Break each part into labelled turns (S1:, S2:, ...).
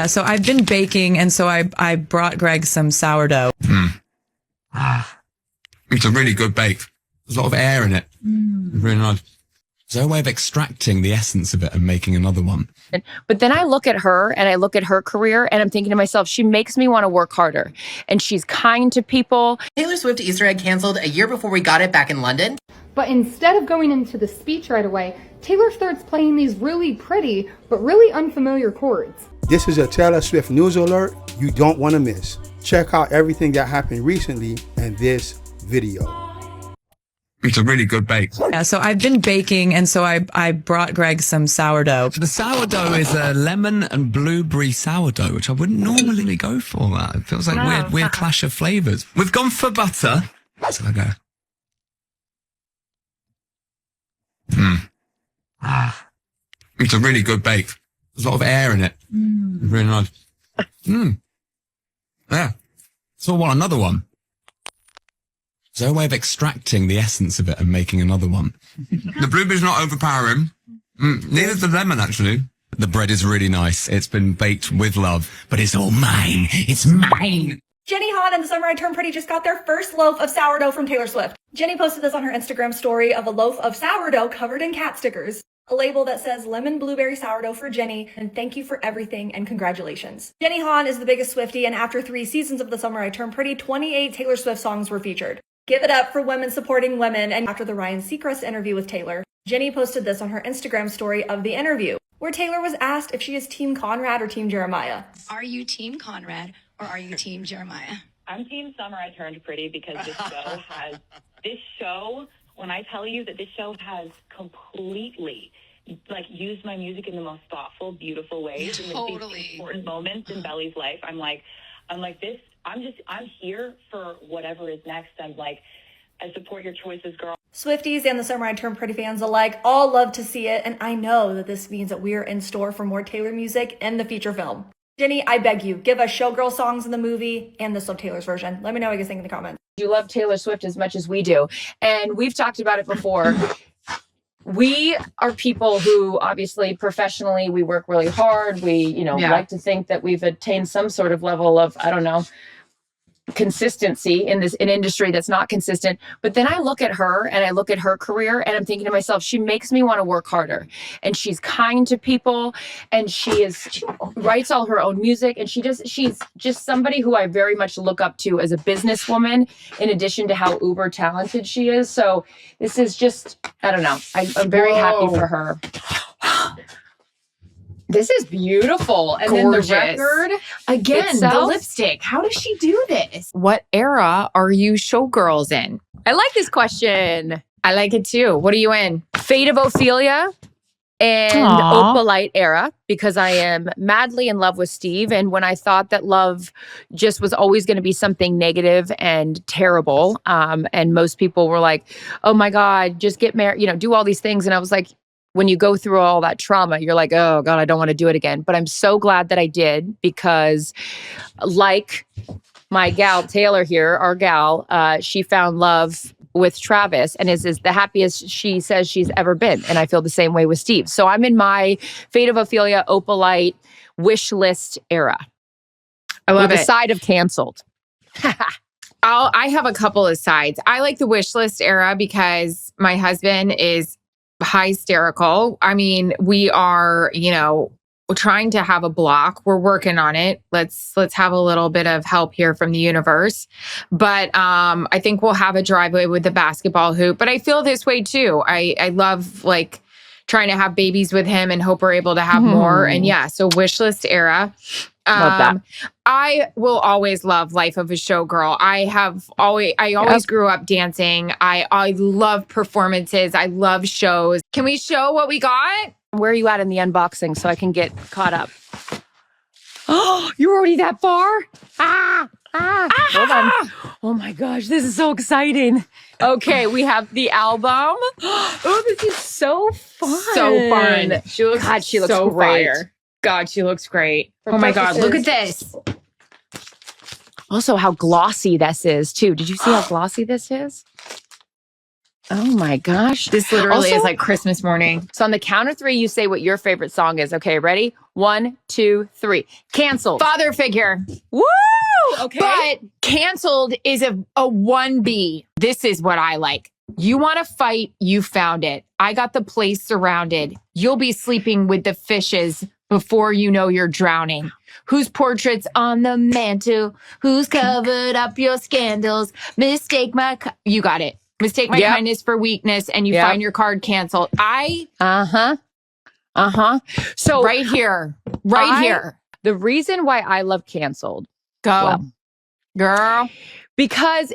S1: Yeah, so I've been baking, and so I brought Greg some sourdough.
S2: It's a really good bake. There's a lot of air in it. Really nice. Is there a way of extracting the essence of it and making another one?
S3: But then I look at her and I look at her career and I'm thinking to myself, she makes me want to work harder. And she's kind to people.
S4: Taylor Swift Easter egg canceled a year before we got it back in London.
S5: But instead of going into the speech right away, Taylor starts playing these really pretty, but really unfamiliar chords.
S6: This is a Taylor Swift news alert you don't want to miss. Check out everything that happened recently in this video.
S2: It's a really good bake.
S1: Yeah, so I've been baking, and so I brought Greg some sourdough.
S2: The sourdough is a lemon and blueberry sourdough, which I wouldn't normally go for. That it feels like weird clash of flavors. We've gone for butter. So I go. It's a really good bake. There's a lot of air in it. Really nice. Yeah. So I want another one. Is there a way of extracting the essence of it and making another one? The blueberry's not overpowering. Neither's the lemon, actually. The bread is really nice. It's been baked with love, but it's all mine. It's mine.
S7: Jenny Han and The Summer I Turned Pretty just got their first loaf of sourdough from Taylor Swift. Jenny posted this on her Instagram story of a loaf of sourdough covered in cat stickers. A label that says lemon blueberry sourdough for Jenny, and thank you for everything and congratulations. Jenny Han is the biggest Swiftie, and after 3 seasons of The Summer I Turned Pretty, 28 Taylor Swift songs were featured. Give it up for women supporting women. And after the Ryan Seacrest interview with Taylor, Jenny posted this on her Instagram story of the interview, where Taylor was asked if she is Team Conrad or Team Jeremiah.
S8: Are you Team Conrad or are you Team Jeremiah?
S9: I'm Team Summer I Turned Pretty because this show, when I tell you that this show has completely used my music in the most thoughtful, beautiful ways.
S8: Totally.
S9: In these important moments in Belly's life. I'm like this. I'm here for whatever is next. I support your choices, girl.
S7: Swifties and The Summer I Turned Pretty fans alike all love to see it, and I know that this means that we're in store for more Taylor music in the feature film. Jenny, I beg you, give us showgirl songs in the movie and this of Taylor's version. Let me know what you guys think in the comments.
S3: You love Taylor Swift as much as we do. And we've talked about it before. We are people who obviously professionally, we work really hard. We, like to think that we've attained some sort of level of, consistency in an industry that's not consistent. But then I look at her and I look at her career and I'm thinking to myself, she makes me want to work harder, and she's kind to people, and she writes all her own music, and she's just somebody who I very much look up to as a businesswoman, in addition to how uber talented she is. So this is just, I don't know. I'm very happy for her. This is beautiful. And gorgeous. Then the record, again, itself, the lipstick. How does she do this?
S10: What era are you showgirls in? I like this question.
S3: I like it too. What are you in? Fate of Ophelia and Opalite era, because I am madly in love with Steve. And when I thought that love just was always going to be something negative and terrible, and most people were like, oh my God, just get married, do all these things. And I was like, when you go through all that trauma, you're like, oh God, I don't want to do it again. But I'm so glad that I did, because like my gal, Taylor here, our gal, she found love with Travis and is the happiest she says she's ever been. And I feel the same way with Steve. So I'm in my Fate of Ophelia, Opalite, wish list era.
S10: I love
S3: with
S10: it.
S3: A side of canceled.
S10: I have a couple of sides. I like the wish list era because my husband is hysterical. I mean, we are, trying to have a block. We're working on it. Let's have a little bit of help here from the universe. But I think we'll have a driveway with the basketball hoop. But I feel this way too. I love trying to have babies with him and hope we're able to have more. And so wish list era.
S3: Love that.
S10: I will always love Life of a Showgirl. I always grew up dancing. I love performances. I love shows. Can we show what we got?
S3: Where are you at in the unboxing so I can get caught up? Oh, you're already that far? Hold on. Oh my gosh, this is so exciting. Okay, we have the album. Oh, this is so fun.
S10: So fun. She looks so
S3: great.
S10: fire. God, she looks great. Oh my God, look at this.
S3: Also, how glossy this is, too. Did you see how glossy this is? Oh my gosh.
S10: This literally
S3: Also-
S10: is like Christmas morning.
S3: So on the count of three, you say what your favorite song is. Okay, ready? 1, 2, 3. Canceled.
S10: Father figure.
S3: Woo! Okay.
S10: But canceled is a 1B. This is what I like. You want to fight, you found it. I got the place surrounded. You'll be sleeping with the fishes before you know you're drowning. Whose portrait's on the mantle? Who's covered up your scandals? Mistake my... You got it. Mistake my kindness for weakness, and you find your card canceled. So right here.
S3: The reason why I love Canceled.
S10: Go. Girl.
S3: Because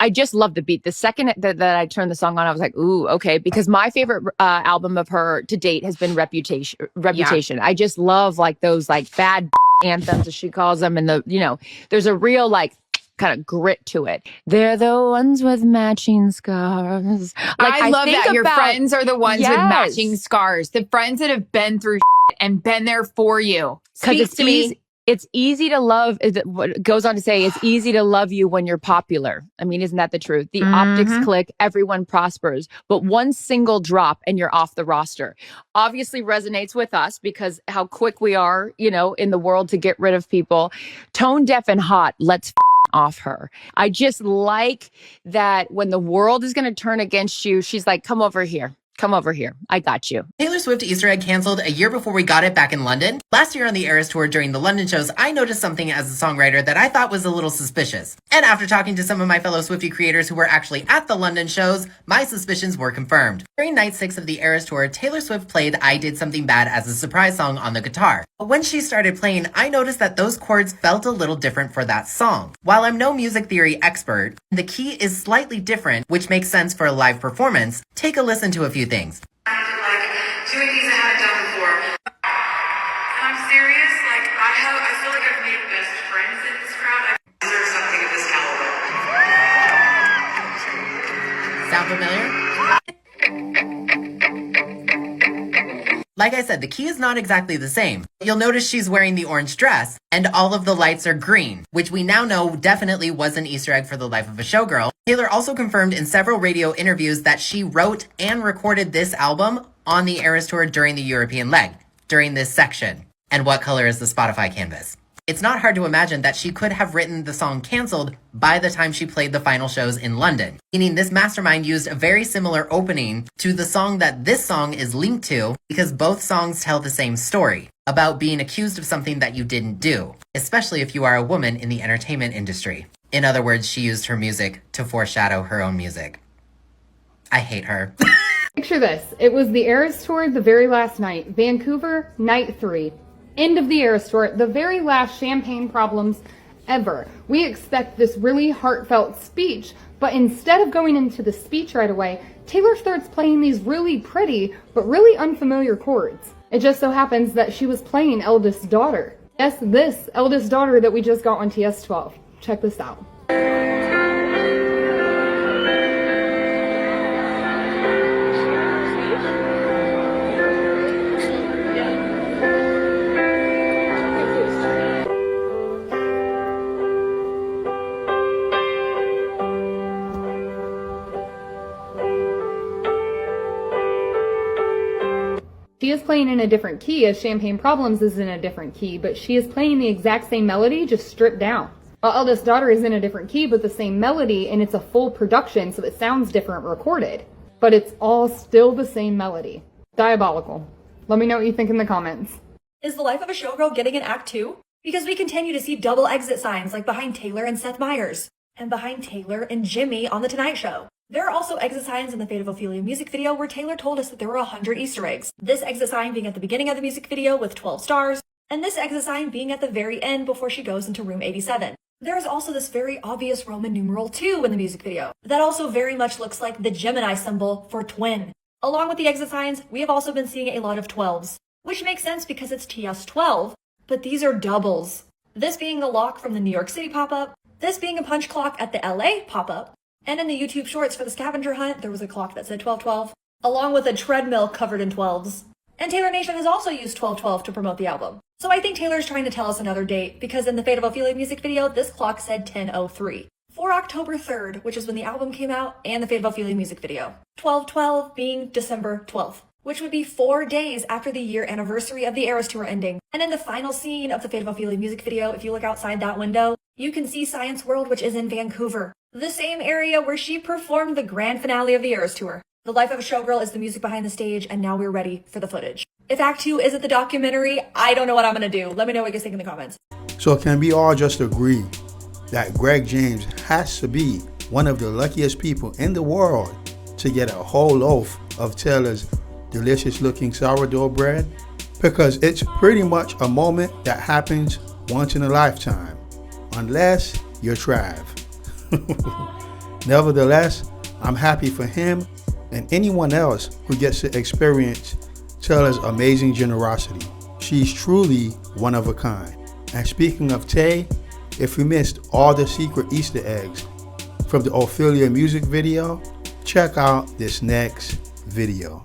S3: I just love the beat. The second that I turned the song on, I was like, ooh, okay. Because my favorite album of her to date has been Reputation.
S10: Yeah.
S3: I just love like those like bad anthems, as she calls them. And there's a real like kind of grit to it. They're the ones with matching scars. Like,
S10: I love that. Your friends are the ones with matching scars. The friends that have been through and been there for you.
S3: Because it's easy to love. What goes on to say, it's easy to love you when you're popular. I mean, isn't that the truth? The optics click, everyone prospers. But one single drop and you're off the roster. Obviously resonates with us because how quick we are, in the world to get rid of people. Tone deaf and hot. Let's off her. I just like that when the world is going to turn against you, she's like, come over here. Come over here. I got you.
S4: Taylor Swift Easter egg canceled a year before we got it back in London. Last year on the Eras Tour during the London shows, I noticed something as a songwriter that I thought was a little suspicious. And after talking to some of my fellow Swiftie creators who were actually at the London shows, my suspicions were confirmed. During night 6 of the Eras Tour, Taylor Swift played I Did Something Bad as a surprise song on the guitar. But when she started playing, I noticed that those chords felt a little different for that song. While I'm no music theory expert, the key is slightly different, which makes sense for a live performance. Take a listen to a few things.
S11: Doing things I haven't done before. And I'm serious, I feel like I've made best friends in this crowd. I deserve something of this caliber.
S4: Sound familiar? Like I said, the key is not exactly the same. You'll notice she's wearing the orange dress, and all of the lights are green, which we now know definitely was an Easter egg for the life of a showgirl. Taylor also confirmed in several radio interviews that she wrote and recorded this album on the Eras Tour during the European leg, during this section. And what color is the Spotify canvas? It's not hard to imagine that she could have written the song Cancelled by the time she played the final shows in London, meaning this mastermind used a very similar opening to the song that this song is linked to because both songs tell the same story about being accused of something that you didn't do, especially if you are a woman in the entertainment industry. In other words, she used her music to foreshadow her own music. I hate her.
S5: Picture this. It was the Eras Tour the very last night. Vancouver, night 3. End of the Eras Tour, the very last Champagne Problems ever. We expect this really heartfelt speech, but instead of going into the speech right away, Taylor starts playing these really pretty, but really unfamiliar chords. It just so happens that she was playing Eldest Daughter. Yes, this Eldest Daughter that we just got on TS12. Check this out. She is playing in a different key, as Champagne Problems is in a different key, but she is playing the exact same melody, just stripped down. While Eldest Daughter is in a different key, but the same melody, and it's a full production, so it sounds different recorded. But it's all still the same melody. Diabolical. Let me know what you think in the comments.
S7: Is the life of a showgirl getting an act 2? Because we continue to see double exit signs like behind Taylor and Seth Meyers, and behind Taylor and Jimmy on The Tonight Show. There are also exit signs in the Fate of Ophelia music video where Taylor told us that there were 100 Easter eggs. This exit sign being at the beginning of the music video with 12 stars, and this exit sign being at the very end before she goes into room 87. There is also this very obvious Roman numeral 2 in the music video. That also very much looks like the Gemini symbol for twin. Along with the exit signs, we have also been seeing a lot of 12s, which makes sense because it's TS12, but these are doubles. This being the lock from the New York City pop-up, this being a punch clock at the LA pop-up, and in the YouTube shorts for the scavenger hunt, there was a clock that said 1212, along with a treadmill covered in 12s. And Taylor Nation has also used 1212 to promote the album. So I think Taylor's trying to tell us another date, because in the Fate of Ophelia music video, this clock said 10:03. for October 3rd, which is when the album came out, and the Fate of Ophelia music video. 12/12 being December 12th, which would be 4 days after the year anniversary of the Eras Tour ending. And in the final scene of the Fate of Ophelia music video, if you look outside that window, you can see Science World, which is in Vancouver, the same area where she performed the grand finale of the Eras Tour. The Life of a Showgirl is the music behind the stage, and now we're ready for the footage. If Act 2 isn't the documentary, I don't know what I'm gonna do. Let me know what you guys think in the comments.
S6: So can we all just agree that Greg James has to be one of the luckiest people in the world to get a whole loaf of Taylor's delicious looking sourdough bread? Because it's pretty much a moment that happens once in a lifetime, unless you're Trav. Nevertheless, I'm happy for him and anyone else who gets to experience Taylor's amazing generosity. She's truly one of a kind. And speaking of Tay, if you missed all the secret Easter eggs from the Ophelia music video, check out this next video.